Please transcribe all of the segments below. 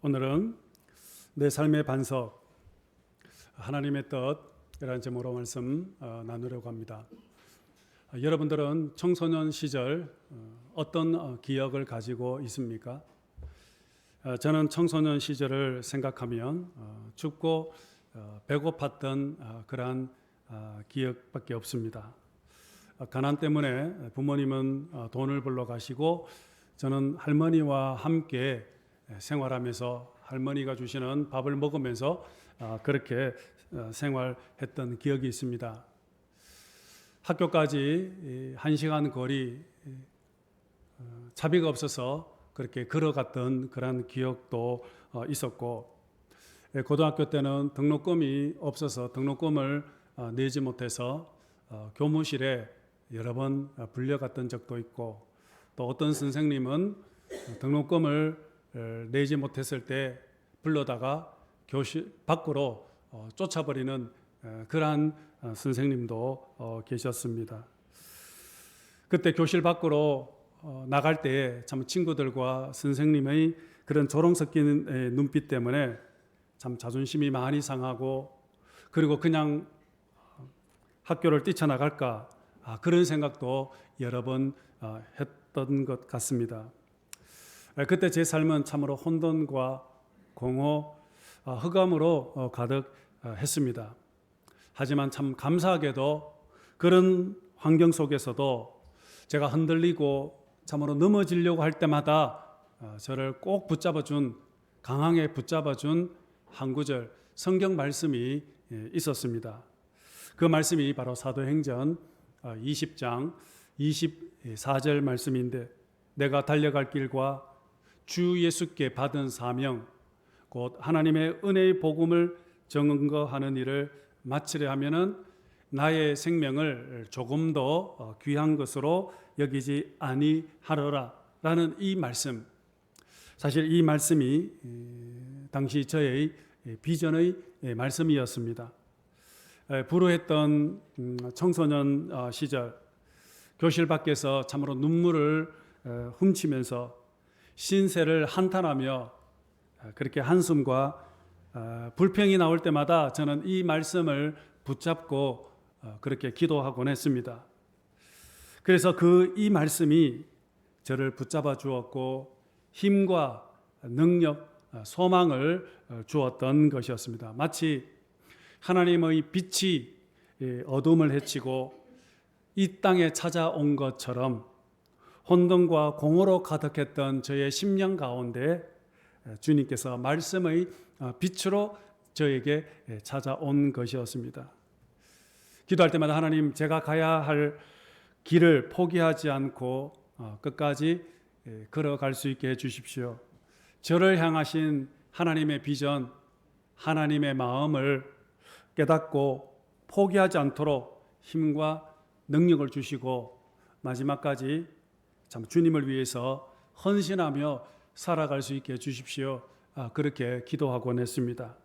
오늘은 내 삶의 반석, 하나님의 뜻이라는 제목으로 말씀 나누려고 합니다. 여러분들은 청소년 시절 어떤 기억을 가지고 있습니까? 저는 청소년 시절을 생각하면 춥고 배고팠던 그러한 기억밖에 없습니다. 가난 때문에 부모님은 돈을 벌러 가시고 저는 할머니와 함께 생활하면서 할머니가 주시는 밥을 먹으면서 그렇게 생활했던 기억이 있습니다. 학교까지 1시간 거리 차비가 없어서 그렇게 걸어갔던 그런 기억도 있었고, 고등학교 때는 등록금이 없어서 등록금을 내지 못해서 교무실에 여러 번 불려갔던 적도 있고, 또 어떤 선생님은 등록금을 내지 못했을 때 불러다가 교실 밖으로 쫓아버리는 그러한 선생님도 계셨습니다. 그때 교실 밖으로 나갈 때 참 친구들과 선생님의 그런 조롱 섞인 눈빛 때문에 참 자존심이 많이 상하고, 그리고 그냥 학교를 뛰쳐나갈까 그런 생각도 여러 번 했던 것 같습니다. 그때 제 삶은 참으로 혼돈과 공허, 흑암으로 가득했습니다. 하지만 참 감사하게도 그런 환경 속에서도 제가 흔들리고 참으로 넘어지려고 할 때마다 저를 꼭 강하게 붙잡아준 한 구절 성경 말씀이 있었습니다. 그 말씀이 바로 사도행전 20장 24절 말씀인데, 내가 달려갈 길과 주 예수께 받은 사명 곧 하나님의 은혜의 복음을 증거하는 일을 마치려 하면은 나의 생명을 조금 더 귀한 것으로 여기지 아니하리라 라는 이 말씀, 사실 이 말씀이 당시 저의 비전의 말씀이었습니다. 불우했던 청소년 시절, 교실 밖에서 참으로 눈물을 훔치면서 신세를 한탄하며 그렇게 한숨과 불평이 나올 때마다 저는 이 말씀을 붙잡고 그렇게 기도하곤 했습니다. 그래서 이 말씀이 저를 붙잡아 주었고 힘과 능력, 소망을 주었던 것이었습니다. 마치 하나님의 빛이 어둠을 헤치고 이 땅에 찾아온 것처럼 혼돈과 공허로 가득했던 저의 심령 가운데 주님께서 말씀의 빛으로 저에게 찾아온 것이었습니다. 기도할 때마다 하나님, 제가 가야 할 길을 포기하지 않고 끝까지 걸어갈 수 있게 해주십시오. 저를 향하신 하나님의 비전, 하나님의 마음을 깨닫고 포기하지 않도록 힘과 능력을 주시고 마지막까지 참 주님을 위해서 헌신하며 살아갈 수 있게 해주십시오. 그렇게 기도하곤 했습니다.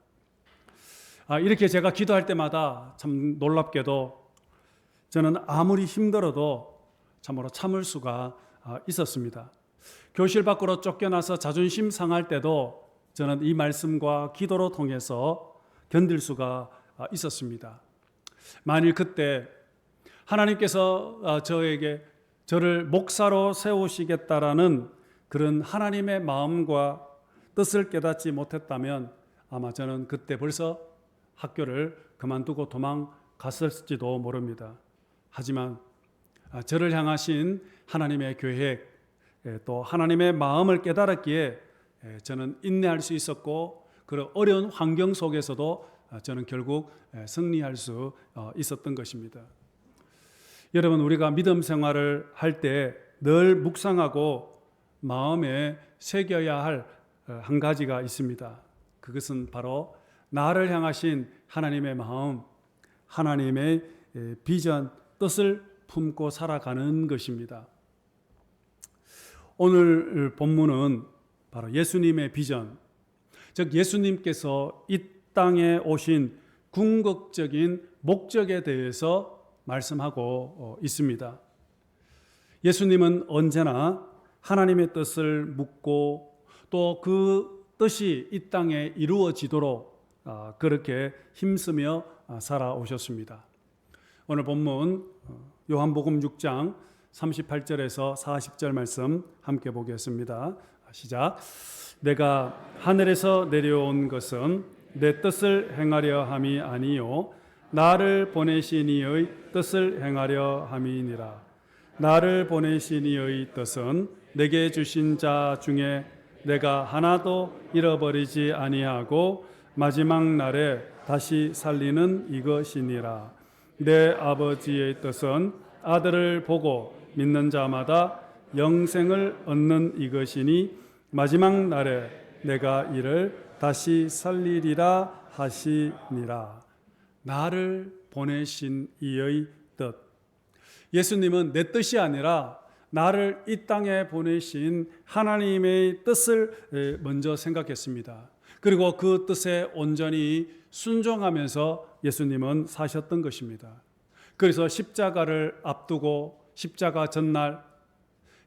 이렇게 제가 기도할 때마다 참 놀랍게도 저는 아무리 힘들어도 참으로 참을 수가 있었습니다. 교실 밖으로 쫓겨나서 자존심 상할 때도 저는 이 말씀과 기도로 통해서 견딜 수가 있었습니다. 만일 그때 하나님께서 저를 목사로 세우시겠다라는 그런 하나님의 마음과 뜻을 깨닫지 못했다면 아마 저는 그때 벌써 학교를 그만두고 도망갔을지도 모릅니다. 하지만 저를 향하신 하나님의 계획, 또 하나님의 마음을 깨달았기에 저는 인내할 수 있었고, 그런 어려운 환경 속에서도 저는 결국 승리할 수 있었던 것입니다. 여러분, 우리가 믿음 생활을 할 때 늘 묵상하고 마음에 새겨야 할 한 가지가 있습니다. 그것은 바로 나를 향하신 하나님의 마음, 하나님의 비전, 뜻을 품고 살아가는 것입니다. 오늘 본문은 바로 예수님의 비전, 즉 예수님께서 이 땅에 오신 궁극적인 목적에 대해서 말씀하고 있습니다. 예수님은 언제나 하나님의 뜻을 묻고 또 그 뜻이 이 땅에 이루어지도록 그렇게 힘쓰며 살아오셨습니다. 오늘 본문 요한복음 6장 38절에서 40절 말씀 함께 보겠습니다. 시작. 내가 하늘에서 내려온 것은 내 뜻을 행하려 함이 아니요 나를 보내신 이의 뜻을 행하려 함이니라. 나를 보내신 이의 뜻은 내게 주신 자 중에 내가 하나도 잃어버리지 아니하고 마지막 날에 다시 살리는 이것이니라. 내 아버지의 뜻은 아들을 보고 믿는 자마다 영생을 얻는 이것이니 마지막 날에 내가 이를 다시 살리리라 하시니라. 나를 보내신 이의 뜻. 예수님은 내 뜻이 아니라 나를 이 땅에 보내신 하나님의 뜻을 먼저 생각했습니다. 그리고 그 뜻에 온전히 순종하면서 예수님은 사셨던 것입니다. 그래서 십자가를 앞두고 십자가 전날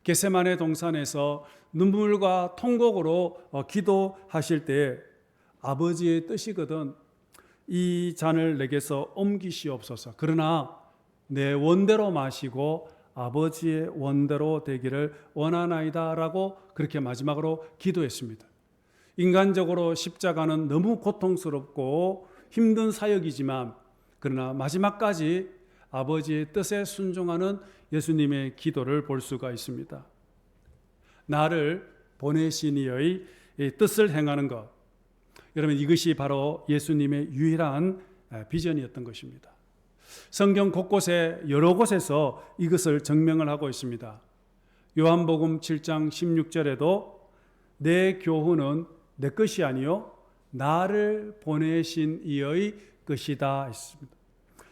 겟세마네 동산에서 눈물과 통곡으로 기도하실 때 아버지의 뜻이거든 이 잔을 내게서 옮기시옵소서. 그러나 내 원대로 마시고 아버지의 원대로 되기를 원하나이다 라고 그렇게 마지막으로 기도했습니다. 인간적으로 십자가는 너무 고통스럽고 힘든 사역이지만 그러나 마지막까지 아버지의 뜻에 순종하는 예수님의 기도를 볼 수가 있습니다. 나를 보내신 이의 뜻을 행하는 것. 여러분 이것이 바로 예수님의 유일한 비전이었던 것입니다. 성경 곳곳에 여러 곳에서 이것을 증명을 하고 있습니다. 요한복음 7장 16절에도 내 교훈은 내 것이 아니요 나를 보내신 이의 것이다 했습니다.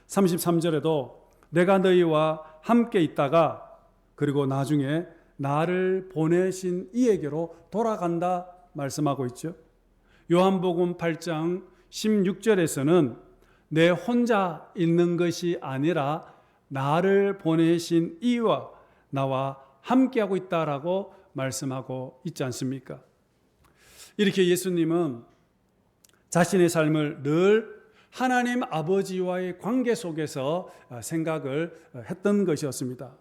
33절에도 내가 너희와 함께 있다가 그리고 나중에 나를 보내신 이에게로 돌아간다 말씀하고 있죠. 요한복음 8장 16절에서는 내 혼자 있는 것이 아니라 나를 보내신 이와 나와 함께하고 있다라고 말씀하고 있지 않습니까? 이렇게 예수님은 자신의 삶을 늘 하나님 아버지와의 관계 속에서 생각을 했던 것이었습니다.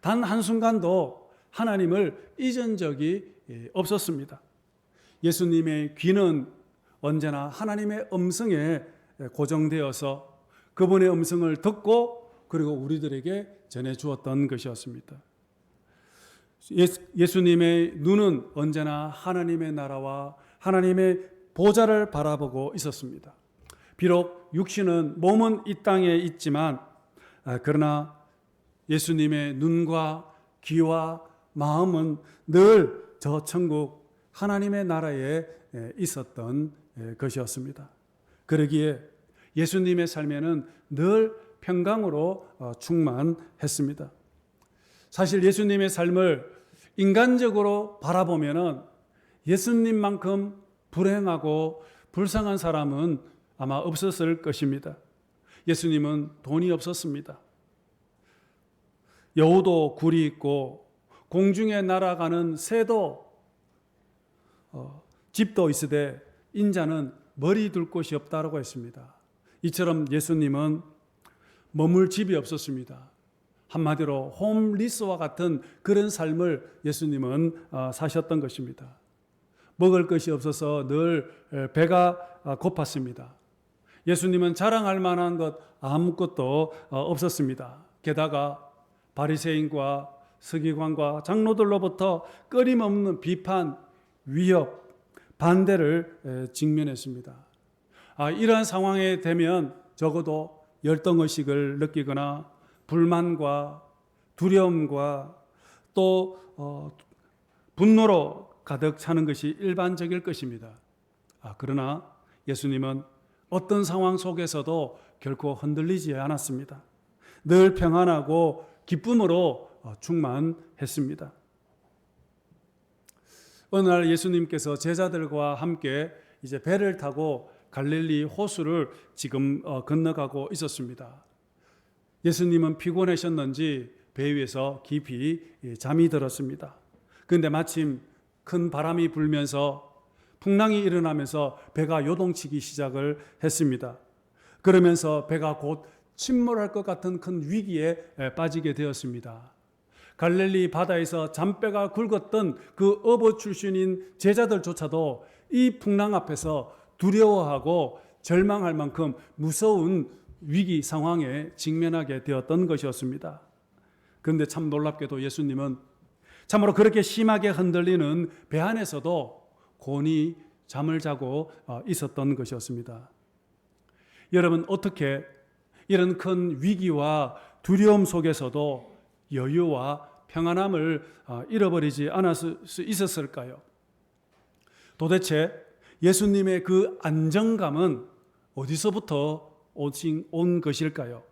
단 한순간도 하나님을 잊은 적이 없었습니다. 예수님의 귀는 언제나 하나님의 음성에 고정되어서 그분의 음성을 듣고 그리고 우리들에게 전해주었던 것이었습니다. 예수님의 눈은 언제나 하나님의 나라와 하나님의 보좌를 바라보고 있었습니다. 비록 육신은 몸은 이 땅에 있지만 그러나 예수님의 눈과 귀와 마음은 늘 저 천국 하나님의 나라에 있었던 것이었습니다. 그러기에 예수님의 삶에는 늘 평강으로 충만했습니다. 사실 예수님의 삶을 인간적으로 바라보면은 예수님만큼 불행하고 불쌍한 사람은 아마 없었을 것입니다. 예수님은 돈이 없었습니다. 여우도 굴이 있고 공중에 날아가는 새도 집도 있으되 인자는 머리 둘 곳이 없다라고 했습니다. 이처럼 예수님은 머물 집이 없었습니다. 한마디로 홈리스와 같은 그런 삶을 예수님은 사셨던 것입니다. 먹을 것이 없어서 늘 배가 고팠습니다. 예수님은 자랑할 만한 것 아무것도 없었습니다. 게다가 바리새인과 서기관과 장로들로부터 끊임없는 비판, 위협, 반대를 직면했습니다. 이러한 상황에 되면 적어도 열등의식을 느끼거나 불만과 두려움과 또 분노로 가득 차는 것이 일반적일 것입니다. 그러나 예수님은 어떤 상황 속에서도 결코 흔들리지 않았습니다. 늘 평안하고 기쁨으로 충만했습니다. 어느 날 예수님께서 제자들과 함께 이제 배를 타고 갈릴리 호수를 지금 건너가고 있었습니다. 예수님은 피곤하셨는지 배 위에서 깊이 잠이 들었습니다. 그런데 마침 큰 바람이 불면서 풍랑이 일어나면서 배가 요동치기 시작을 했습니다. 그러면서 배가 곧 침몰할 것 같은 큰 위기에 빠지게 되었습니다. 갈릴리 바다에서 잔뼈가 굵었던 그 어부 출신인 제자들조차도 이 풍랑 앞에서 두려워하고 절망할 만큼 무서운 위기 상황에 직면하게 되었던 것이었습니다. 그런데 참 놀랍게도 예수님은 참으로 그렇게 심하게 흔들리는 배 안에서도 곤히 잠을 자고 있었던 것이었습니다. 여러분, 어떻게 이런 큰 위기와 두려움 속에서도 여유와 평안함을 잃어버리지 않았을 수 있었을까요? 도대체 예수님의 그 안정감은 어디서부터 온 것일까요?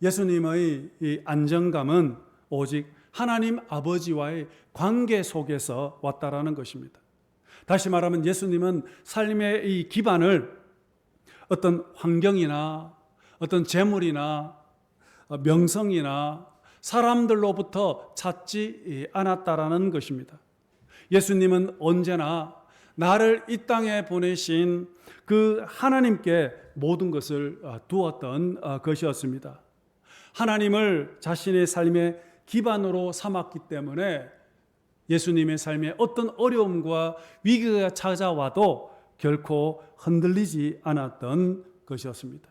예수님의 이 안정감은 오직 하나님 아버지와의 관계 속에서 왔다라는 것입니다. 다시 말하면 예수님은 삶의 이 기반을 어떤 환경이나 어떤 재물이나 명성이나 사람들로부터 찾지 않았다라는 것입니다. 예수님은 언제나 나를 이 땅에 보내신 그 하나님께 모든 것을 두었던 것이었습니다. 하나님을 자신의 삶의 기반으로 삼았기 때문에 예수님의 삶에 어떤 어려움과 위기가 찾아와도 결코 흔들리지 않았던 것이었습니다.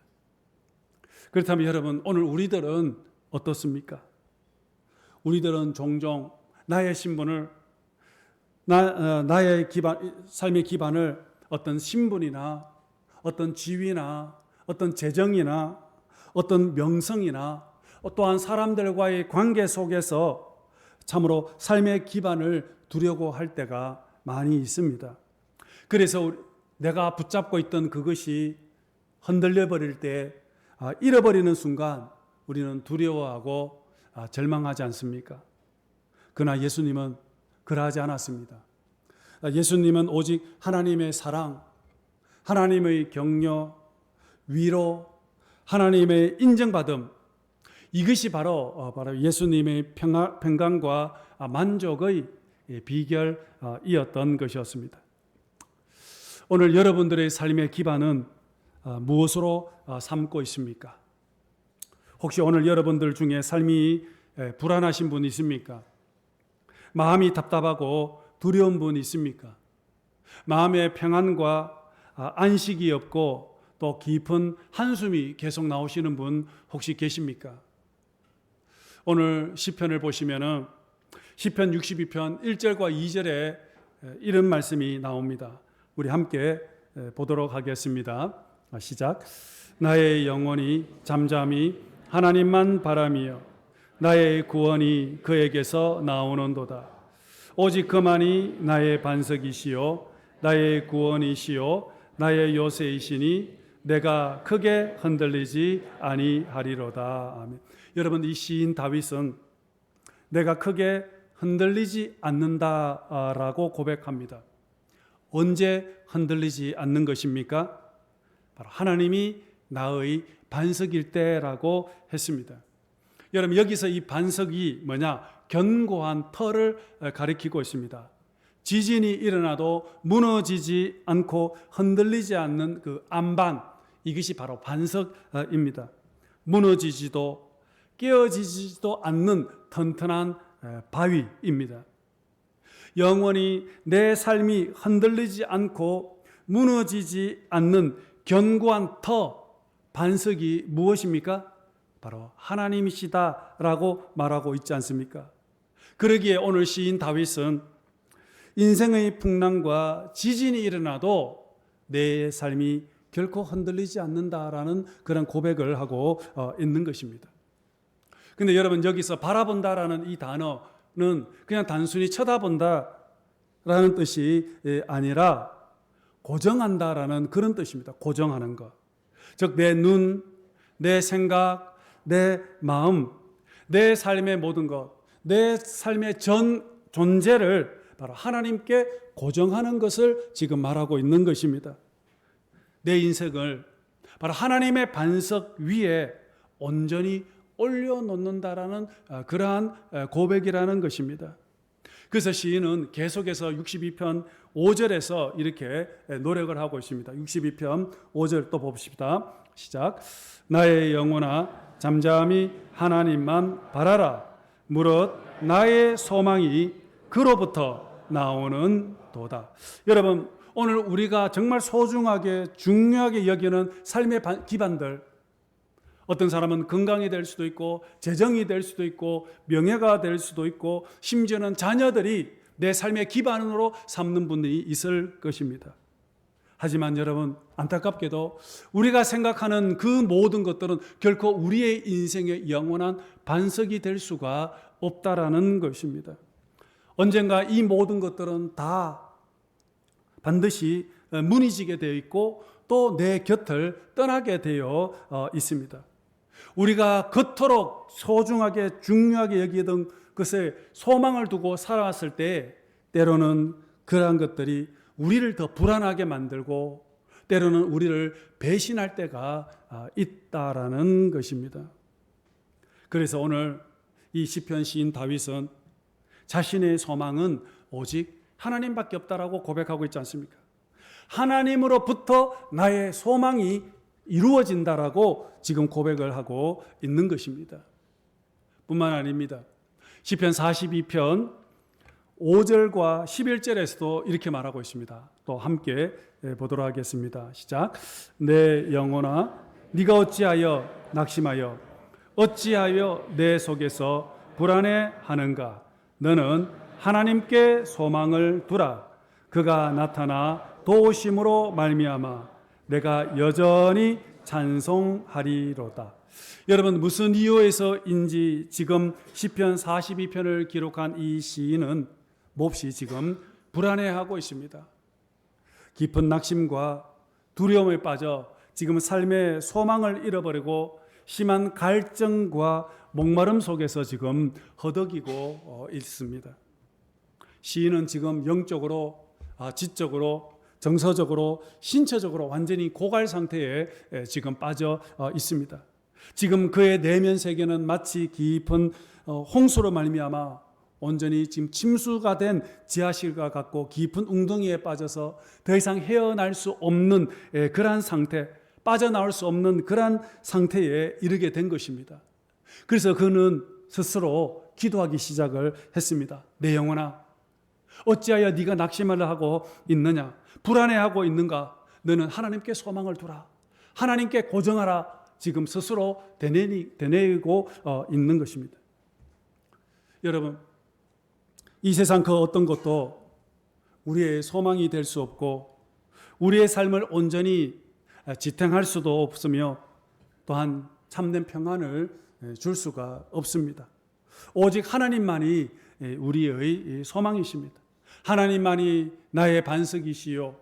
그렇다면 여러분, 오늘 우리들은 어떻습니까? 우리들은 종종 나의 신분을 나의 삶의 기반을 어떤 신분이나 어떤 지위나 어떤 재정이나 어떤 명성이나 또한 사람들과의 관계 속에서 참으로 삶의 기반을 두려고 할 때가 많이 있습니다. 그래서 내가 붙잡고 있던 그것이 흔들려 버릴 때 잃어버리는 순간 우리는 두려워하고 절망하지 않습니까? 그러나 예수님은 그러하지 않았습니다. 예수님은 오직 하나님의 사랑, 하나님의 격려, 위로, 하나님의 인정받음, 이것이 바로 예수님의 평강과 만족의 비결이었던 것이었습니다. 오늘 여러분들의 삶의 기반은 무엇으로 삼고 있습니까? 혹시 오늘 여러분들 중에 삶이 불안하신 분 있습니까? 마음이 답답하고 두려운 분 있습니까? 마음의 평안과 안식이 없고 또 깊은 한숨이 계속 나오시는 분 혹시 계십니까? 오늘 시편을 보시면은 시편 62편 1절과 2절에 이런 말씀이 나옵니다. 우리 함께 보도록 하겠습니다. 시작. 나의 영혼이 잠잠히 하나님만 바라며 나의 구원이 그에게서 나오는도다. 오직 그만이 나의 반석이시요 나의 구원이시요 나의 요새이시니 내가 크게 흔들리지 아니하리로다. 아멘. 여러분, 이 시인 다윗은 내가 크게 흔들리지 않는다라고 고백합니다. 언제 흔들리지 않는 것입니까? 바로 하나님이 나의 반석일 때라고 했습니다. 여러분, 여기서 이 반석이 뭐냐? 견고한 터를 가리키고 있습니다. 지진이 일어나도 무너지지 않고 흔들리지 않는 그 안반, 이것이 바로 반석입니다. 무너지지도 깨어지지도 않는 튼튼한 바위입니다. 영원히 내 삶이 흔들리지 않고 무너지지 않는 견고한 터, 반석이 무엇입니까? 바로 하나님이시다라고 말하고 있지 않습니까? 그러기에 오늘 시인 다윗은 인생의 풍랑과 지진이 일어나도 내 삶이 결코 흔들리지 않는다라는 그런 고백을 하고 있는 것입니다. 근데 여러분, 여기서 바라본다라는 이 단어는 그냥 단순히 쳐다본다라는 뜻이 아니라 고정한다라는 그런 뜻입니다. 고정하는 것. 즉, 내 눈, 내 생각, 내 마음, 내 삶의 모든 것, 내 삶의 전 존재를 바로 하나님께 고정하는 것을 지금 말하고 있는 것입니다. 내 인생을 바로 하나님의 반석 위에 온전히 올려놓는다라는 그러한 고백이라는 것입니다. 그래서 시인은 계속해서 62편 5절에서 이렇게 노력을 하고 있습니다. 62편 5절 또 봅시다. 시작. 나의 영혼아 잠잠히 하나님만 바라라. 무릇 나의 소망이 그로부터 나오는 도다. 여러분, 오늘 우리가 정말 소중하게 중요하게 여기는 삶의 기반들, 어떤 사람은 건강이 될 수도 있고 재정이 될 수도 있고 명예가 될 수도 있고 심지어는 자녀들이 내 삶의 기반으로 삼는 분들이 있을 것입니다. 하지만 여러분, 안타깝게도 우리가 생각하는 그 모든 것들은 결코 우리의 인생의 영원한 반석이 될 수가 없다라는 것입니다. 언젠가 이 모든 것들은 다 반드시 무너지게 되어 있고 또 내 곁을 떠나게 되어 있습니다. 우리가 그토록 소중하게 중요하게 여기던 것에 소망을 두고 살아왔을 때 때로는 그러한 것들이 우리를 더 불안하게 만들고 때로는 우리를 배신할 때가 있다라는 것입니다. 그래서 오늘 이 시편 시인 다윗은 자신의 소망은 오직 하나님밖에 없다라고 고백하고 있지 않습니까? 하나님으로부터 나의 소망이 이루어진다라고 지금 고백을 하고 있는 것입니다. 뿐만 아닙니다. 시편 42편 5절과 11절에서도 이렇게 말하고 있습니다. 또 함께 보도록 하겠습니다. 시작. 내 영혼아 네가 어찌하여 낙심하여 어찌하여 내 속에서 불안해하는가. 너는 하나님께 소망을 두라. 그가 나타나 도우심으로 말미암아 내가 여전히 찬송하리로다. 여러분, 무슨 이유에서인지 지금 시편 42편을 기록한 이 시인은 몹시 지금 불안해하고 있습니다. 깊은 낙심과 두려움에 빠져 지금 삶의 소망을 잃어버리고 심한 갈증과 목마름 속에서 지금 허덕이고 있습니다. 시인은 지금 영적으로, 지적으로, 정서적으로, 신체적으로 완전히 고갈 상태에 지금 빠져 있습니다. 지금 그의 내면 세계는 마치 깊은 홍수로 말미암아 온전히 지금 침수가 된 지하실과 같고 깊은 웅덩이에 빠져서 더 이상 헤어날 수 없는 그러한 상태, 빠져나올 수 없는 그러한 상태에 이르게 된 것입니다. 그래서 그는 스스로 기도하기 시작을 했습니다. 내 영혼아, 어찌하여 네가 낙심을 하고 있느냐? 불안해하고 있는가? 너는 하나님께 소망을 두라. 하나님께 고정하라. 지금 스스로 되뇌이고 있는 것입니다. 여러분, 이 세상 그 어떤 것도 우리의 소망이 될 수 없고 우리의 삶을 온전히 지탱할 수도 없으며 또한 참된 평안을 줄 수가 없습니다. 오직 하나님만이 우리의 소망이십니다. 하나님만이 나의 반석이시요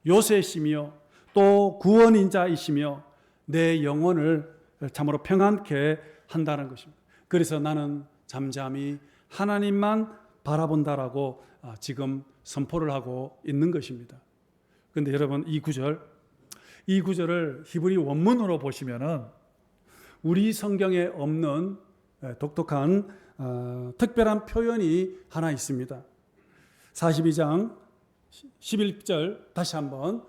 요새시며 또 구원인자이시며 내 영혼을 참으로 평안케 한다는 것입니다. 그래서 나는 잠잠히 하나님만 바라본다라고 지금 선포를 하고 있는 것입니다. 그런데 여러분, 이 구절을 히브리 원문으로 보시면은 우리 성경에 없는 독특한 특별한 표현이 하나 있습니다. 42장 11절 다시 한번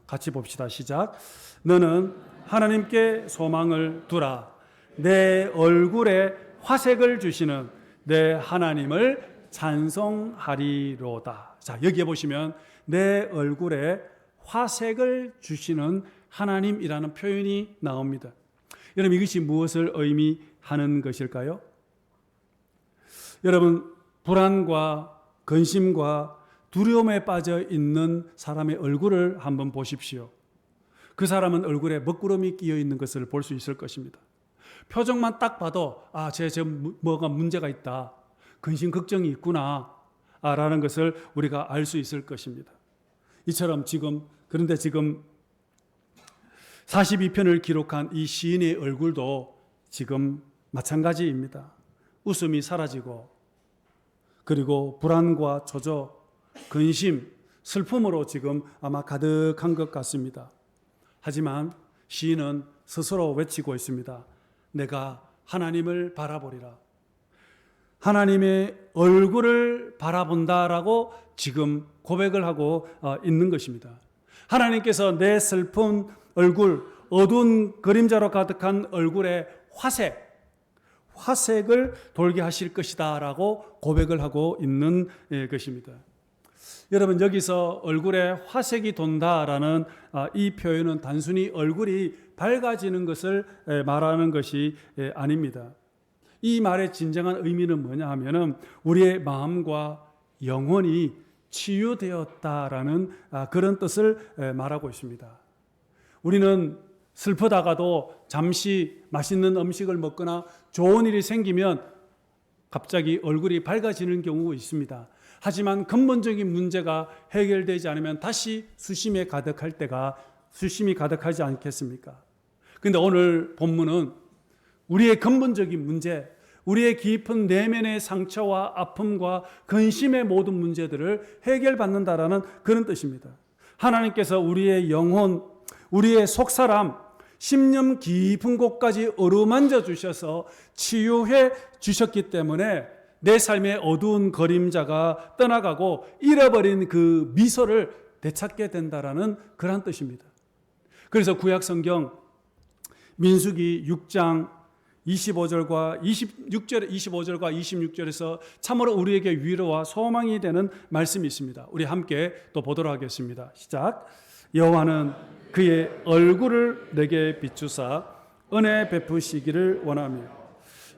같이 봅시다. 시작. 너는 하나님께 소망을 두라. 내 얼굴에 화색을 주시는 내 하나님을 찬송하리로다. 자, 여기에 보시면 내 얼굴에 화색을 주시는 하나님이라는 표현이 나옵니다. 여러분, 이것이 무엇을 의미하는 것일까요? 여러분, 불안과 근심과 두려움에 빠져 있는 사람의 얼굴을 한번 보십시오. 그 사람은 얼굴에 먹구름이 끼어 있는 것을 볼 수 있을 것입니다. 표정만 딱 봐도 쟤 뭐가 문제가 있다, 근심 걱정이 있구나 라는 것을 우리가 알 수 있을 것입니다. 이처럼 그런데 지금 42편을 기록한 이 시인의 얼굴도 지금 마찬가지입니다. 웃음이 사라지고 그리고 불안과 조조, 근심, 슬픔으로 지금 아마 가득한 것 같습니다. 하지만 시인은 스스로 외치고 있습니다. 내가 하나님을 바라보리라. 하나님의 얼굴을 바라본다라고 지금 고백을 하고 있는 것입니다. 하나님께서 내 슬픈 얼굴, 어두운 그림자로 가득한 얼굴에 화색을 돌게 하실 것이다 라고 고백을 하고 있는 것입니다. 여러분, 여기서 얼굴에 화색이 돈다라는 이 표현은 단순히 얼굴이 밝아지는 것을 말하는 것이 아닙니다. 이 말의 진정한 의미는 뭐냐 하면은 우리의 마음과 영혼이 치유되었다라는 그런 뜻을 말하고 있습니다. 우리는 슬프다가도 잠시 맛있는 음식을 먹거나 좋은 일이 생기면 갑자기 얼굴이 밝아지는 경우가 있습니다. 하지만 근본적인 문제가 해결되지 않으면 다시 수심이 가득하지 않겠습니까? 그런데 오늘 본문은 우리의 근본적인 문제, 우리의 깊은 내면의 상처와 아픔과 근심의 모든 문제들을 해결받는다라는 그런 뜻입니다. 하나님께서 우리의 영혼, 우리의 속사람, 심령 깊은 곳까지 어루만져 주셔서 치유해 주셨기 때문에 내 삶의 어두운 그림자가 떠나가고 잃어버린 그 미소를 되찾게 된다라는 그런 뜻입니다. 그래서 구약 성경 민수기 6장 25절과 26절에서 참으로 우리에게 위로와 소망이 되는 말씀이 있습니다. 우리 함께 또 보도록 하겠습니다. 시작. 여호와는 그의 얼굴을 내게 비추사 은혜 베푸시기를 원하며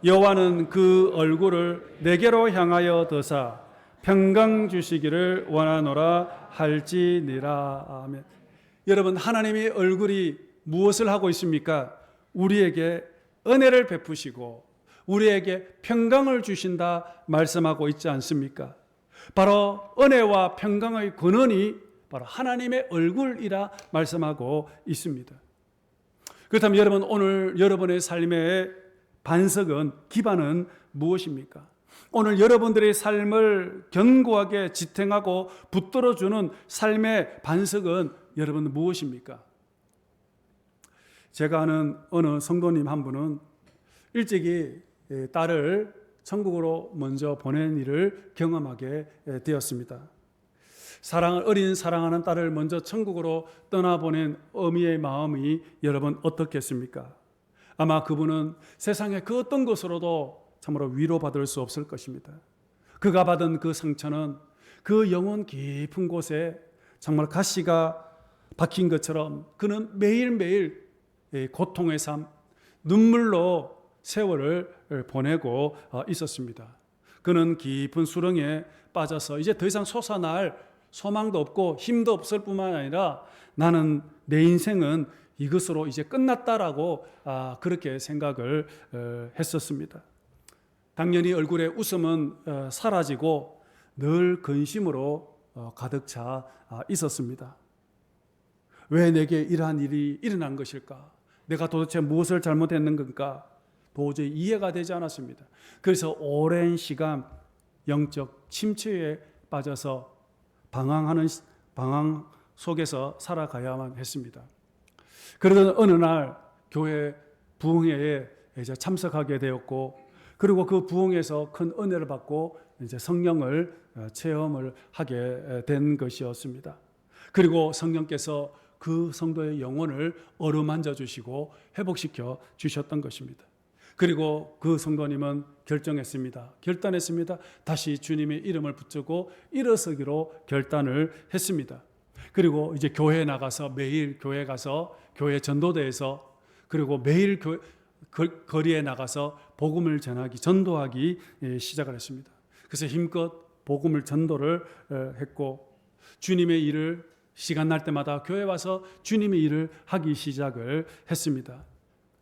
여호와는 그 얼굴을 내게로 향하여 드사 평강 주시기를 원하노라 할지니라. 아멘. 여러분, 하나님의 얼굴이 무엇을 하고 있습니까? 우리에게 은혜를 베푸시고 우리에게 평강을 주신다 말씀하고 있지 않습니까? 바로 은혜와 평강의 근원이 바로 하나님의 얼굴이라 말씀하고 있습니다. 그렇다면 여러분, 오늘 여러분의 삶의 반석은, 기반은 무엇입니까? 오늘 여러분들의 삶을 견고하게 지탱하고 붙들어주는 삶의 반석은 여러분 무엇입니까? 제가 아는 어느 성도님 한 분은 일찍이 딸을 천국으로 먼저 보낸 일을 경험하게 되었습니다. 어린 사랑하는 딸을 먼저 천국으로 떠나보낸 어미의 마음이 여러분 어떻겠습니까? 아마 그분은 세상의 그 어떤 것으로도 참으로 위로받을 수 없을 것입니다. 그가 받은 그 상처는 그 영혼 깊은 곳에 정말 가시가 박힌 것처럼 그는 매일매일 고통의 삶, 눈물로 세월을 보내고 있었습니다. 그는 깊은 수렁에 빠져서 이제 더 이상 솟아날 소망도 없고 힘도 없을 뿐만 아니라 나는 내 인생은 이것으로 이제 끝났다라고 그렇게 생각을 했었습니다. 당연히 얼굴에 웃음은 사라지고 늘 근심으로 가득 차 있었습니다. 왜 내게 이러한 일이 일어난 것일까? 내가 도대체 무엇을 잘못했는 건가? 도저히 이해가 되지 않았습니다. 그래서 오랜 시간 영적 침체에 빠져서 방황 속에서 살아가야만 했습니다. 그러던 어느 날 교회 부흥회에 이제 참석하게 되었고, 그리고 그 부흥에서 큰 은혜를 받고 이제 성령을 체험을 하게 된 것이었습니다. 그리고 성령께서 그 성도의 영혼을 어루만져 주시고 회복시켜 주셨던 것입니다. 그리고 그 성도님은 결단했습니다. 다시 주님의 이름을 붙들고 일어서기로 결단을 했습니다. 그리고 이제 교회에 나가서 매일 교회 가서 교회 전도대에서 그리고 매일 거리에 나가서 복음을 전도하기 시작을 했습니다. 그래서 힘껏 복음을 전도를 했고 주님의 일을 시간 날 때마다 교회 와서 주님의 일을 하기 시작을 했습니다.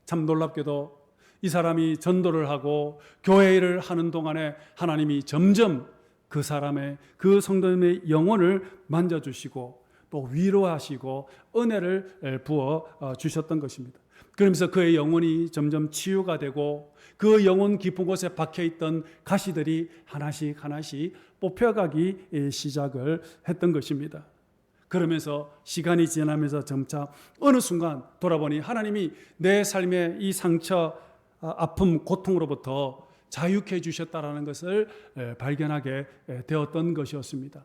참 놀랍게도 이 사람이 전도를 하고 교회 일을 하는 동안에 하나님이 점점 그 사람의 그 성도님의 영혼을 만져주시고 또 위로하시고 은혜를 부어 주셨던 것입니다. 그러면서 그의 영혼이 점점 치유가 되고 그 영혼 깊은 곳에 박혀있던 가시들이 하나씩 뽑혀가기 시작을 했던 것입니다. 그러면서 시간이 지나면서 점차 어느 순간 돌아보니 하나님이 내 삶의 이 상처, 아픔, 고통으로부터 자유케 해주셨다라는 것을 발견하게 되었던 것이었습니다.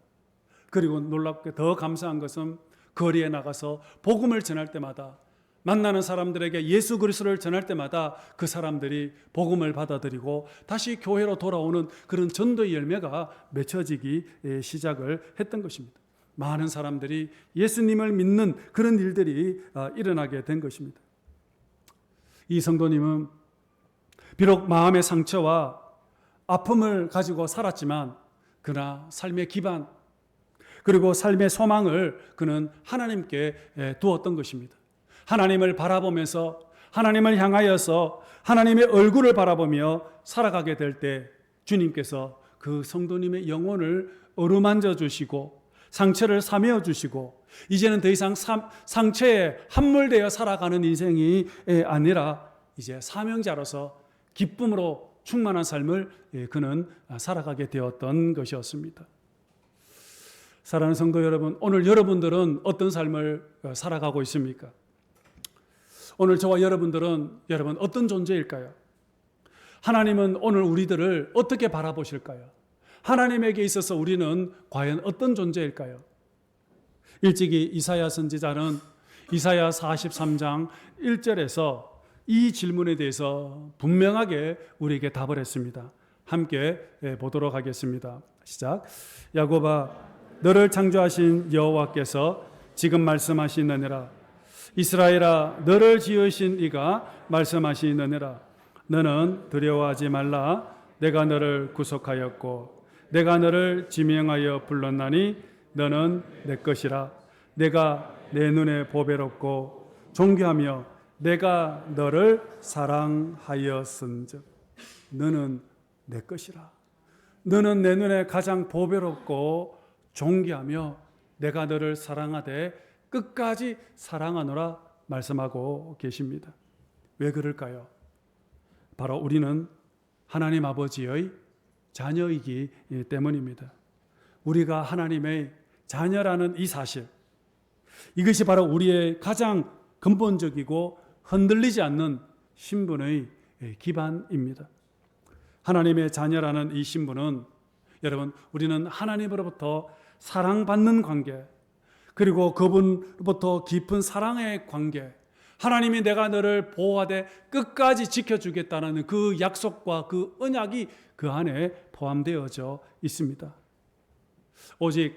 그리고 놀랍게 더 감사한 것은 거리에 나가서 복음을 전할 때마다, 만나는 사람들에게 예수 그리스도를 전할 때마다 그 사람들이 복음을 받아들이고 다시 교회로 돌아오는 그런 전도의 열매가 맺혀지기 시작을 했던 것입니다. 많은 사람들이 예수님을 믿는 그런 일들이 일어나게 된 것입니다. 이 성도님은 비록 마음의 상처와 아픔을 가지고 살았지만 그러나 삶의 기반 그리고 삶의 소망을 그는 하나님께 두었던 것입니다. 하나님을 바라보면서 하나님을 향하여서 하나님의 얼굴을 바라보며 살아가게 될 때 주님께서 그 성도님의 영혼을 어루만져 주시고 상처를 사메어 주시고 이제는 더 이상 상처에 함몰되어 살아가는 인생이 아니라 이제 사명자로서 기쁨으로 충만한 삶을 그는 살아가게 되었던 것이었습니다. 사랑하는 성도 여러분, 오늘 여러분들은 어떤 삶을 살아가고 있습니까? 오늘 저와 여러분들은 어떤 존재일까요? 하나님은 오늘 우리들을 어떻게 바라보실까요? 하나님에게 있어서 우리는 과연 어떤 존재일까요? 일찍이 이사야 선지자는 이사야 43장 1절에서 이 질문에 대해서 분명하게 우리에게 답을 했습니다. 함께 보도록 하겠습니다. 시작. 야곱아, 너를 창조하신 여호와께서 지금 말씀하시느니라. 이스라엘아, 너를 지으신 이가 말씀하시느니라. 너는 두려워하지 말라. 내가 너를 구속하였고 내가 너를 지명하여 불렀나니 너는 내 것이라. 내가 내 눈에 보배롭고 존귀하며 내가 너를 사랑하였은즉 너는 내 것이라. 너는 내 눈에 가장 보배롭고 존귀하며 내가 너를 사랑하되 끝까지 사랑하노라 말씀하고 계십니다. 왜 그럴까요? 바로 우리는 하나님 아버지의 자녀이기 때문입니다. 우리가 하나님의 자녀라는 이 사실, 이것이 바로 우리의 가장 근본적이고 흔들리지 않는 신분의 기반입니다. 하나님의 자녀라는 이 신분은 여러분, 우리는 하나님으로부터 사랑받는 관계, 그리고 그분로부터 깊은 사랑의 관계, 하나님이 내가 너를 보호하되 끝까지 지켜주겠다는 그 약속과 그 언약이 그 안에 포함되어져 있습니다. 오직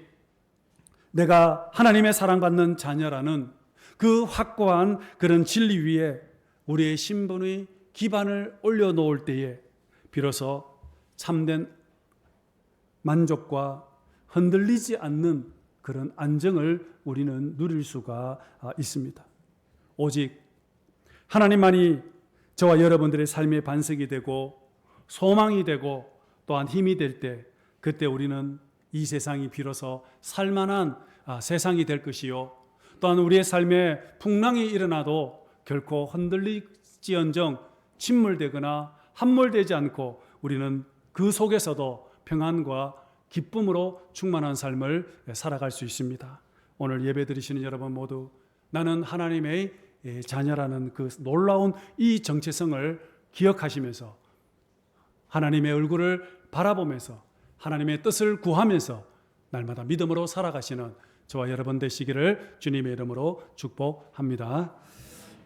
내가 하나님의 사랑받는 자녀라는 그 확고한 그런 진리 위에 우리의 신분의 기반을 올려놓을 때에 비로소 참된 만족과 흔들리지 않는 그런 안정을 우리는 누릴 수가 있습니다. 오직 하나님만이 저와 여러분들의 삶의 반석이 되고 소망이 되고 또한 힘이 될 때, 그때 우리는 이 세상이 비로소 살만한 세상이 될 것이요, 또한 우리의 삶에 풍랑이 일어나도 결코 흔들리지언정 침몰되거나 함몰되지 않고 우리는 그 속에서도 평안과 기쁨으로 충만한 삶을 살아갈 수 있습니다. 오늘 예배 드리시는 여러분 모두 나는 하나님의 자녀라는 그 놀라운 이 정체성을 기억하시면서 하나님의 얼굴을 바라보면서 하나님의 뜻을 구하면서 날마다 믿음으로 살아가시는 저와 여러분 되시기를 주님의 이름으로 축복합니다.